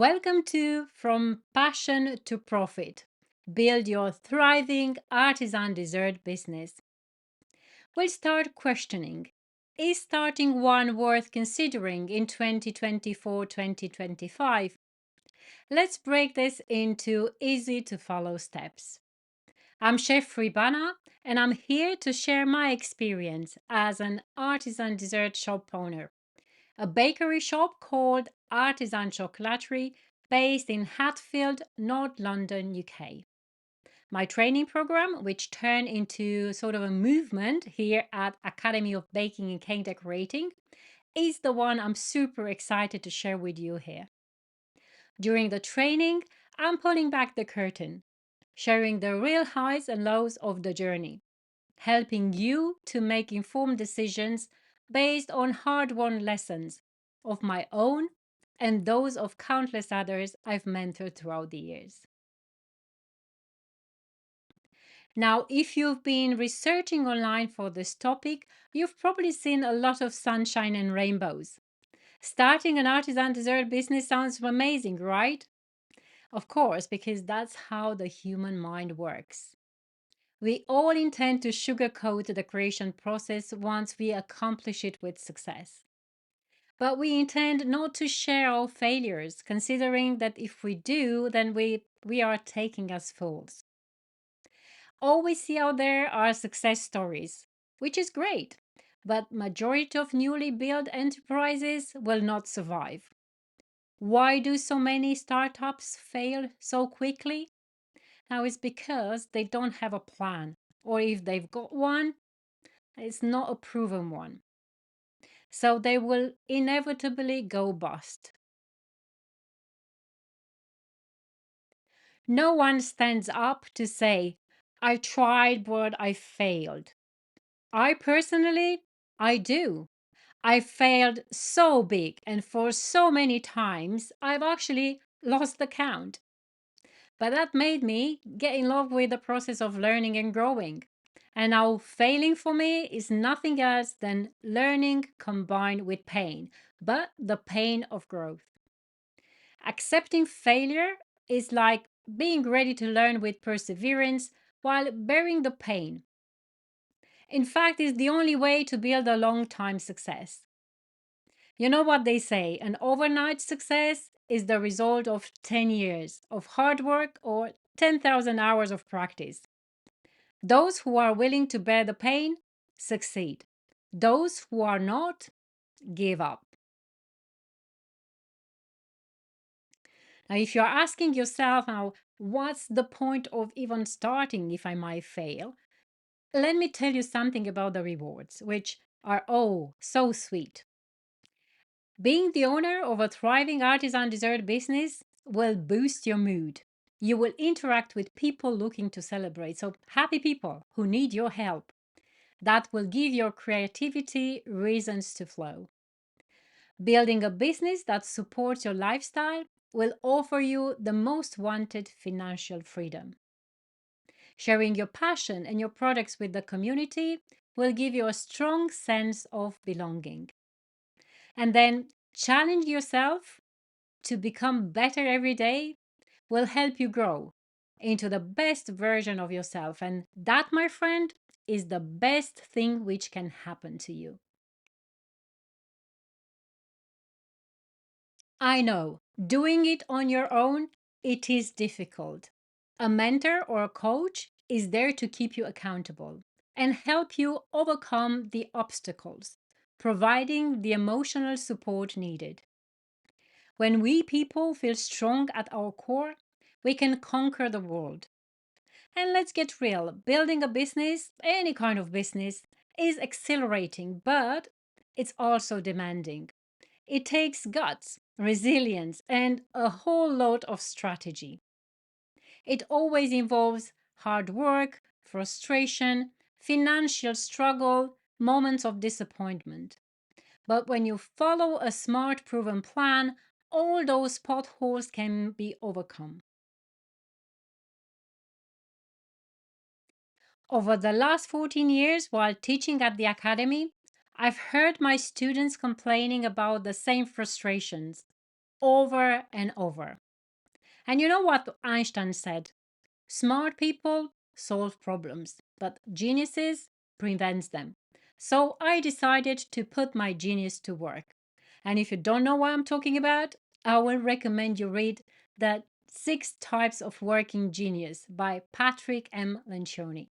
Welcome to From Passion to Profit. Build your thriving artisan dessert business. We'll start questioning. Is starting one worth considering in 2024 2025? Let's break this into easy to follow steps. I'm Chef Ribana, and I'm here to share my experience as an artisan dessert shop owner. A bakery shop called Artisan Chocolatery based in Hatfield, North London, UK. My training program, which turned into sort of a movement here at Academy of Baking and Cake Decorating, is the one I'm super excited to share with you here. During the training, I'm pulling back the curtain, sharing the real highs and lows of the journey, helping you to make informed decisions based on hard-won lessons of my own and those of countless others I've mentored throughout the years. Now, if you've been researching online for this topic, you've probably seen a lot of sunshine and rainbows. Starting an artisan dessert business sounds amazing, right? Of course, because that's how the human mind works. We all intend to sugarcoat the creation process once we accomplish it with success. But we intend not to share our failures, considering that if we do, then we are taking us fools. All we see out there are success stories, which is great, but majority of newly built enterprises will not survive. Why do so many startups fail so quickly? Now it's because they don't have a plan, or if they've got one, it's not a proven one. So they will inevitably go bust. No one stands up to say, I tried but I failed. I personally, I do. I failed so big and for so many times, I've actually lost the count. But that made me get in love with the process of learning and growing. And now failing for me is nothing else than learning combined with pain, but the pain of growth. Accepting failure is like being ready to learn with perseverance while bearing the pain. In fact, it's the only way to build a long-time success. You know what they say, an overnight success is the result of 10 years of hard work or 10,000 hours of practice. Those who are willing to bear the pain succeed. Those who are not give up. Now, if you're asking yourself now, what's the point of even starting if I might fail? Let me tell you something about the rewards, which are oh so sweet. Being the owner of a thriving artisan dessert business will boost your mood. You will interact with people looking to celebrate, so happy people who need your help. That will give your creativity reasons to flow. Building a business that supports your lifestyle will offer you the most wanted financial freedom. Sharing your passion and your products with the community will give you a strong sense of belonging. And then challenge yourself to become better every day will help you grow into the best version of yourself. And that, my friend, is the best thing which can happen to you. I know, doing it on your own, it is difficult. A mentor or a coach is there to keep you accountable and help you overcome the obstacles, providing the emotional support needed. When we people feel strong at our core, we can conquer the world. And let's get real, building a business, any kind of business, is exhilarating, but it's also demanding. It takes guts, resilience, and a whole lot of strategy. It always involves hard work, frustration, financial struggle, moments of disappointment. But when you follow a smart, proven plan, all those potholes can be overcome. Over the last 14 years, while teaching at the academy, I've heard my students complaining about the same frustrations. over and over. And you know what Einstein said? Smart people solve problems, but geniuses prevents them. So I decided to put my genius to work. And if you don't know what I'm talking about, I will recommend you read The Six Types of Working Genius by Patrick M. Lencioni.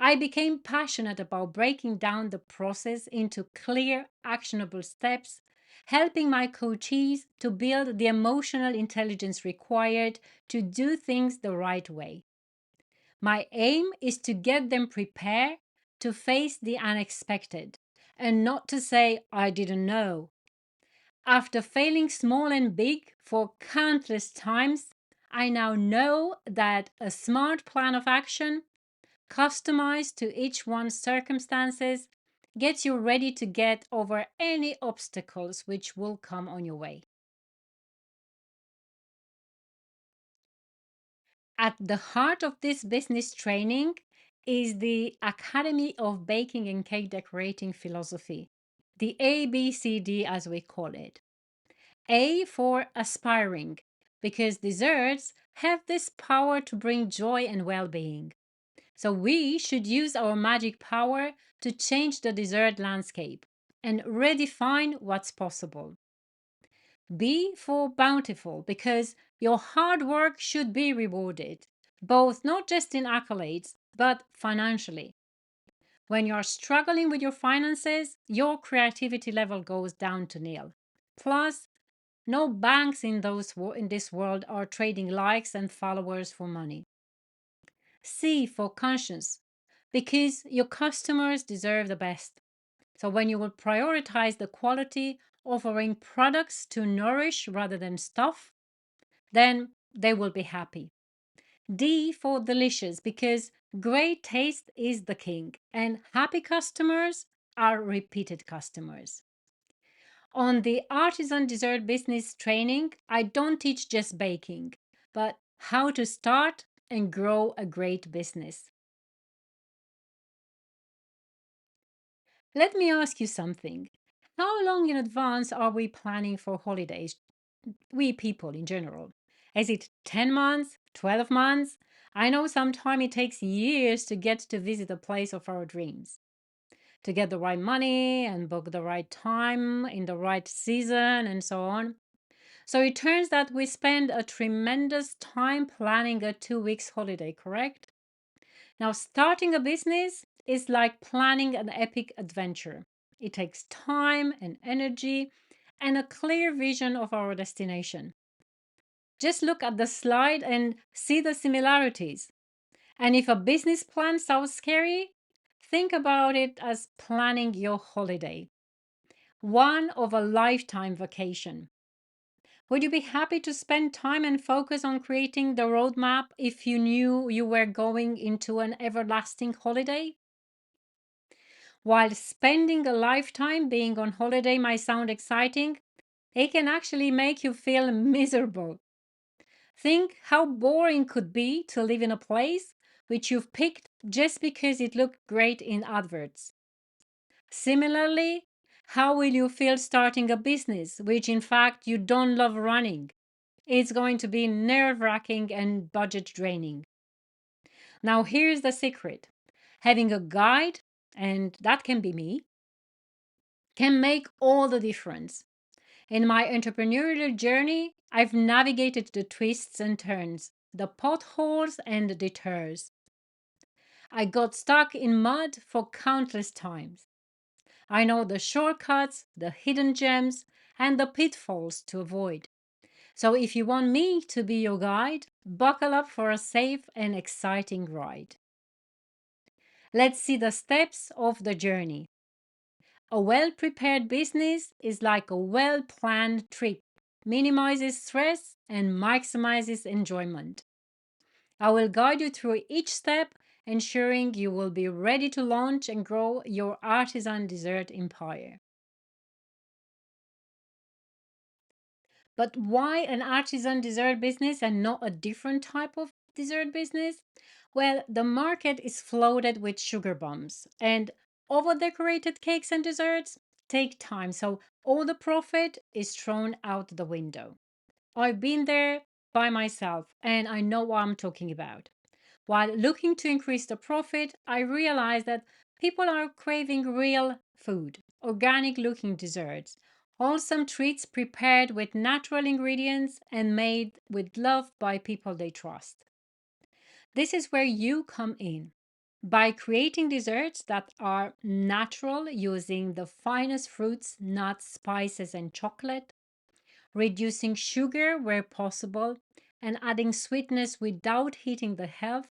I became passionate about breaking down the process into clear, actionable steps, helping my coachees to build the emotional intelligence required to do things the right way. My aim is to get them prepared to face the unexpected and not to say, I didn't know. After failing small and big for countless times, I now know that a smart plan of action, customized to each one's circumstances, gets you ready to get over any obstacles which will come on your way. At the heart of this business training is the Academy of Baking and Cake Decorating philosophy, the ABCD as we call it. A for aspiring, because desserts have this power to bring joy and well being. So we should use our magic power to change the dessert landscape and redefine what's possible. B for bountiful, because your hard work should be rewarded, both not just in accolades, but financially. When you're struggling with your finances, your creativity level goes down to nil. Plus, no banks in this world are trading likes and followers for money. C for conscience, because your customers deserve the best. So when you will prioritize the quality, offering products to nourish rather than stuff, then they will be happy. D for delicious, because great taste is the king, and happy customers are repeated customers. On the artisan dessert business training, I don't teach just baking, but how to start and grow a great business. Let me ask you something. How long in advance are we planning for holidays? We people in general. Is it 10 months, 12 months? I know sometimes it takes years to get to visit the place of our dreams, to get the right money and book the right time in the right season and so on. So it turns that we spend a tremendous time planning a 2 weeks holiday, correct? Now, starting a business is like planning an epic adventure. It takes time and energy and a clear vision of our destination. Just look at the slide and see the similarities. And if a business plan sounds scary, think about it as planning your holiday, one of a lifetime vacation. Would you be happy to spend time and focus on creating the roadmap if you knew you were going into an everlasting holiday? While spending a lifetime being on holiday might sound exciting, it can actually make you feel miserable. Think how boring it could be to live in a place which you've picked just because it looked great in adverts. Similarly, how will you feel starting a business which in fact you don't love running? It's going to be nerve-wracking and budget draining. Now here's the secret. Having a guide, and that can be me, can make all the difference. In my entrepreneurial journey, I've navigated the twists and turns, the potholes and the detours. I got stuck in mud for countless times. I know the shortcuts, the hidden gems, and the pitfalls to avoid. So if you want me to be your guide, buckle up for a safe and exciting ride. Let's see the steps of the journey. A well-prepared business is like a well-planned trip, minimizes stress and maximizes enjoyment. I will guide you through each step, ensuring you will be ready to launch and grow your artisan dessert empire. But why an artisan dessert business and not a different type of dessert business? Well, the market is flooded with sugar bombs and over decorated cakes and desserts. take time, so all the profit is thrown out the window. I've been there by myself and I know what I'm talking about. While looking to increase the profit, I realized that people are craving real food, organic looking desserts, wholesome treats prepared with natural ingredients and made with love by people they trust. This is where you come in. By creating desserts that are natural using the finest fruits, nuts, spices, and chocolate, reducing sugar where possible, and adding sweetness without hitting the health,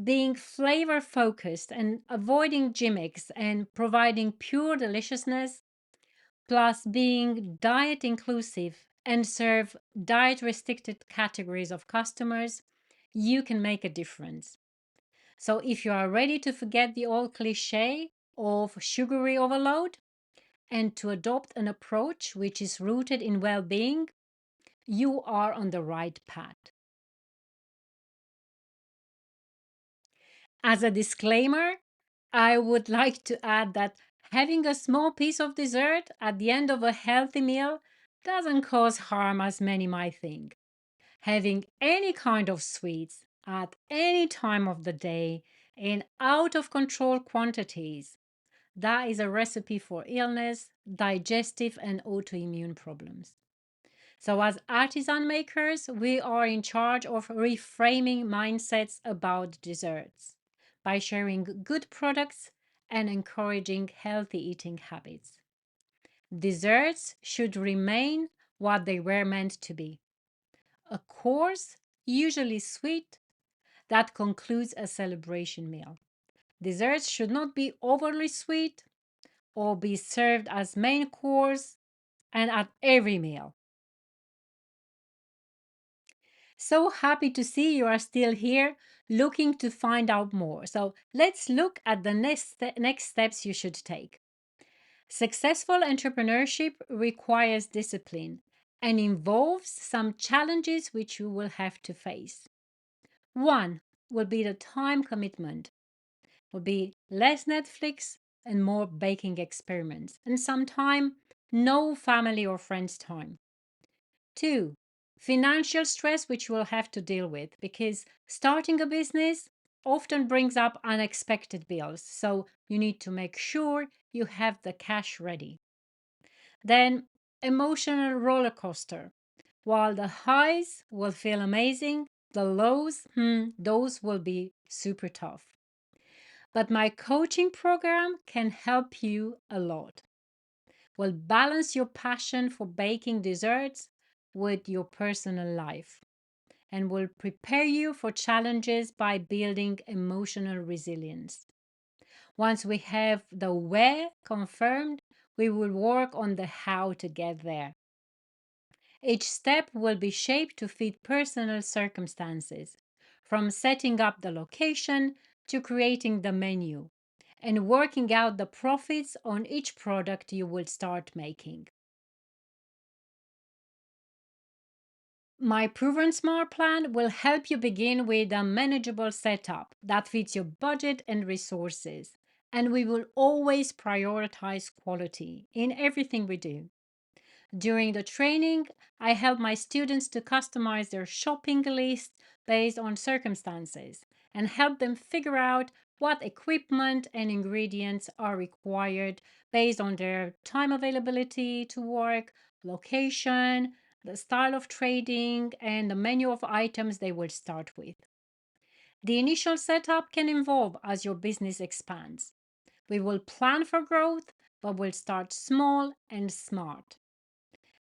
being flavor focused and avoiding gimmicks and providing pure deliciousness, plus being diet inclusive and serve diet restricted categories of customers, you can make a difference. So if you are ready to forget the old cliche of sugary overload and to adopt an approach which is rooted in well being, you are on the right path. As a disclaimer, I would like to add that having a small piece of dessert at the end of a healthy meal doesn't cause harm as many might think. Having any kind of sweets at any time of the day in out of control quantities, that is a recipe for illness, digestive, and autoimmune problems. So, as artisan makers, we are in charge of reframing mindsets about desserts by sharing good products and encouraging healthy eating habits. Desserts should remain what they were meant to be: a course, usually sweet, that concludes a celebration meal. Desserts should not be overly sweet or be served as main course and at every meal. So happy to see you are still here looking to find out more. So let's look at the next steps you should take. Successful entrepreneurship requires discipline and involves some challenges which you will have to face. One will be the time commitment, will be less Netflix and more baking experiments, and sometime no family or friends time. Two, financial stress, which you will have to deal with because starting a business often brings up unexpected bills. So you need to make sure you have the cash ready. Then, emotional roller coaster. While the highs will feel amazing, the lows, those will be super tough. But my coaching program can help you a lot. Will balance your passion for baking desserts with your personal life and will prepare you for challenges by building emotional resilience. Once we have the where confirmed, we will work on the how to get there. Each step will be shaped to fit personal circumstances, from setting up the location to creating the menu and working out the profits on each product you will start making. My Proven Smart plan will help you begin with a manageable setup that fits your budget and resources. And we will always prioritize quality in everything we do. During the training, I help my students to customize their shopping list based on circumstances and help them figure out what equipment and ingredients are required based on their time availability to work, location, the style of trading, and the menu of items they will start with. The initial setup can evolve as your business expands. We will plan for growth, but we'll start small and smart.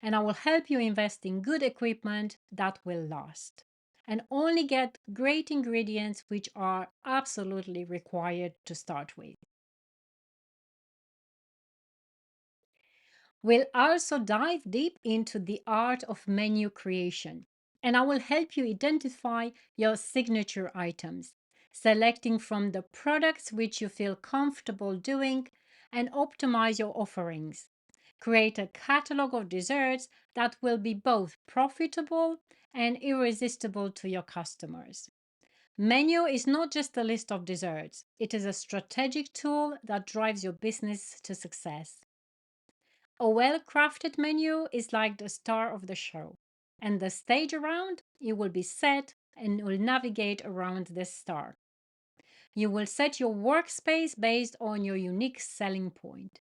And I will help you invest in good equipment that will last. And only get great ingredients which are absolutely required to start with. We'll also dive deep into the art of menu creation, and I will help you identify your signature items, selecting from the products which you feel comfortable doing, and optimize your offerings. Create a catalog of desserts that will be both profitable and irresistible to your customers. Menu is not just a list of desserts, it is a strategic tool that drives your business to success. A well crafted menu is like the star of the show, and the stage around you will be set and will navigate around this star. You will set your workspace based on your unique selling point.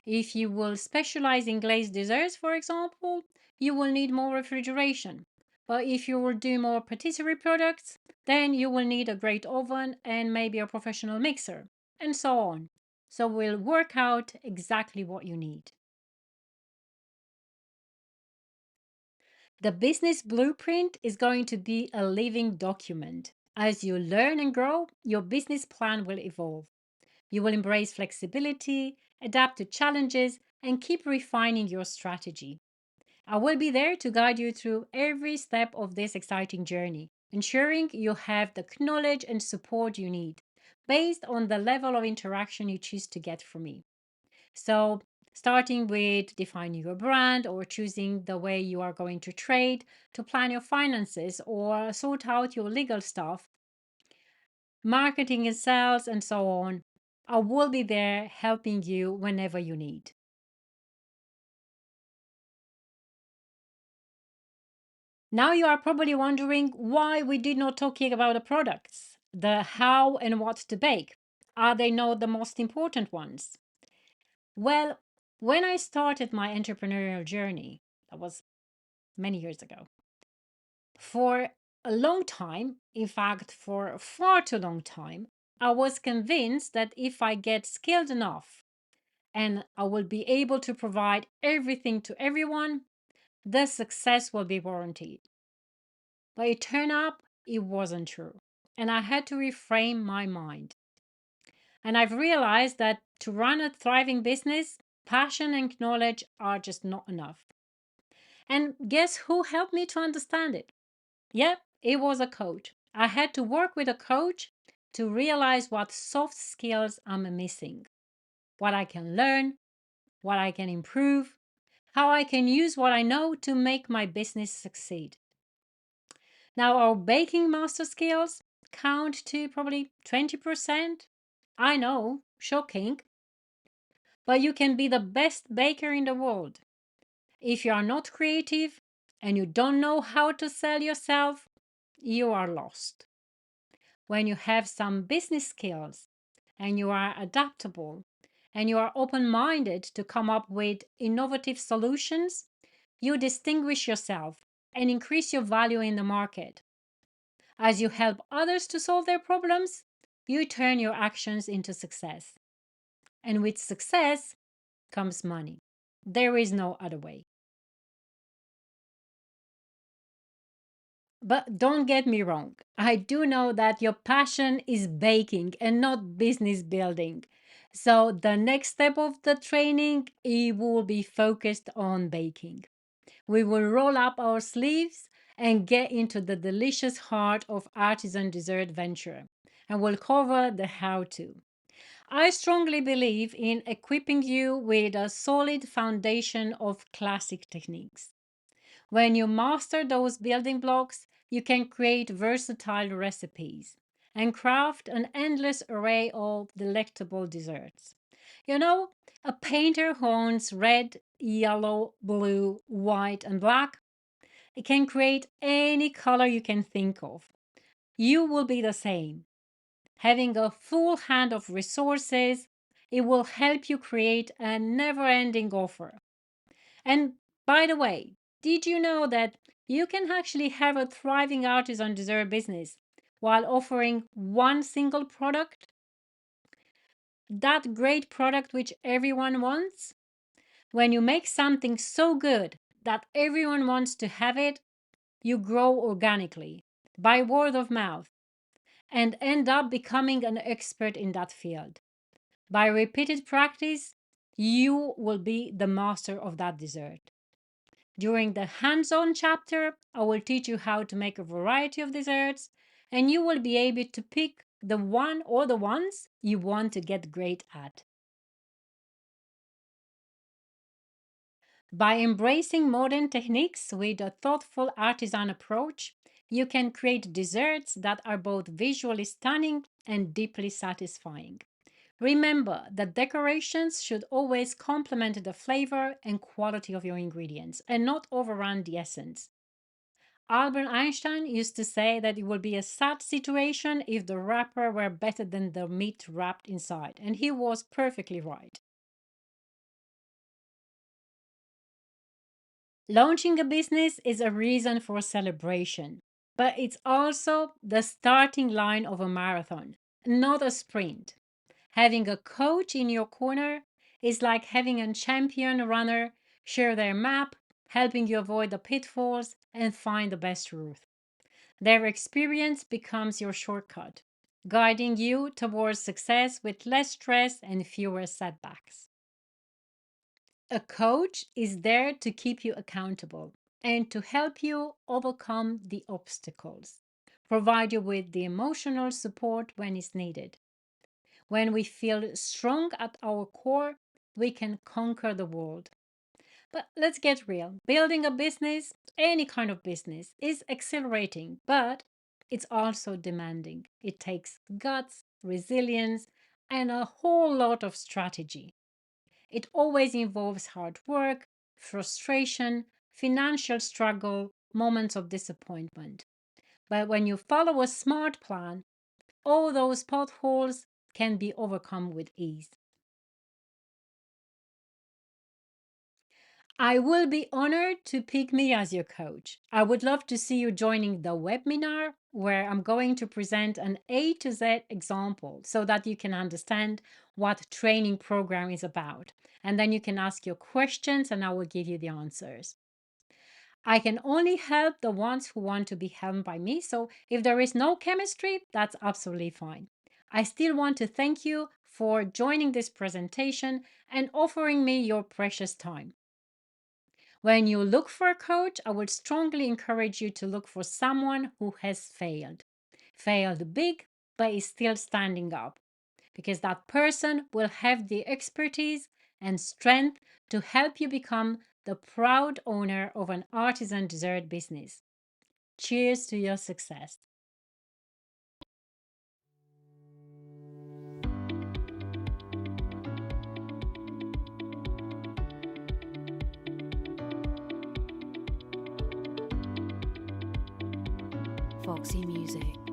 If you will specialize in glazed desserts, for example, you will need more refrigeration. But if you will do more patisserie products, then you will need a great oven and maybe a professional mixer, and so on. So we'll work out exactly what you need. The business blueprint is going to be a living document. As you learn and grow, your business plan will evolve. You will embrace flexibility, adapt to challenges, and keep refining your strategy. I will be there to guide you through every step of this exciting journey, ensuring you have the knowledge and support you need based on the level of interaction you choose to get from me. So, starting with defining your brand or choosing the way you are going to trade, to plan your finances or sort out your legal stuff, marketing and sales, and so on. I will be there helping you whenever you need. Now you are probably wondering why we did not talking about the products, the how and what to bake. Are they not the most important ones? Well, when I started my entrepreneurial journey, that was many years ago, for a long time, in fact, for a far too long time, I was convinced that if I get skilled enough and I will be able to provide everything to everyone, the success will be guaranteed. But it turned out it wasn't true. And I had to reframe my mind. And I've realized that to run a thriving business, passion and knowledge are just not enough. And guess who helped me to understand it? Yep, it was a coach. I had to work with a coach to realize what soft skills I'm missing, what I can learn, what I can improve, how I can use what I know to make my business succeed. Now, our baking master skills count to probably 20%. I know, shocking, but you can be the best baker in the world. If you are not creative and you don't know how to sell yourself, you are lost. When you have some business skills and you are adaptable and you are open minded to come up with innovative solutions, you distinguish yourself and increase your value in the market. As you help others to solve their problems, you turn your actions into success. And with success comes money. There is no other way. But don't get me wrong, I do know that your passion is baking and not business building. So the next step of the training, it will be focused on baking. We will roll up our sleeves and get into the delicious heart of artisan dessert venture. And we'll cover the how to. I strongly believe in equipping you with a solid foundation of classic techniques. When you master those building blocks, you can create versatile recipes and craft an endless array of delectable desserts. You know, a painter who owns red, yellow, blue, white, and black, it can create any color you can think of. You will be the same. Having a full hand of resources, it will help you create a never ending offer. And by the way, did you know that you can actually have a thriving artisan dessert business while offering one single product? That great product which everyone wants? When you make something so good that everyone wants to have it, you grow organically by word of mouth and end up becoming an expert in that field. By repeated practice, you will be the master of that dessert. During the hands-on chapter, I will teach you how to make a variety of desserts, and you will be able to pick the one or the ones you want to get great at. By embracing modern techniques with a thoughtful artisan approach, you can create desserts that are both visually stunning and deeply satisfying. Remember that decorations should always complement the flavor and quality of your ingredients and not overrun the essence. Albert Einstein used to say that it would be a sad situation if the wrapper were better than the meat wrapped inside, and he was perfectly right. Launching a business is a reason for celebration, but it's also the starting line of a marathon, not a sprint. Having a coach in your corner is like having a champion runner share their map, helping you avoid the pitfalls and find the best route. Their experience becomes your shortcut, guiding you towards success with less stress and fewer setbacks. A coach is there to keep you accountable and to help you overcome the obstacles, provide you with the emotional support when it's needed. When we feel strong at our core, we can conquer the world. But let's get real. Building a business, any kind of business, is exhilarating, but it's also demanding. It takes guts, resilience, and a whole lot of strategy. It always involves hard work, frustration, financial struggle, moments of disappointment. But when you follow a smart plan, all those potholes can be overcome with ease. I will be honored to pick me as your coach. I would love to see you joining the webinar where I'm going to present an A to Z example so that you can understand what training program is about. And then you can ask your questions and I will give you the answers. I can only help the ones who want to be helped by me. So if there is no chemistry, that's absolutely fine. I still want to thank you for joining this presentation and offering me your precious time. When you look for a coach, I would strongly encourage you to look for someone who has failed. Failed big, but is still standing up. Because that person will have the expertise and strength to help you become the proud owner of an artisan dessert business. Cheers to your success. Foxy Music.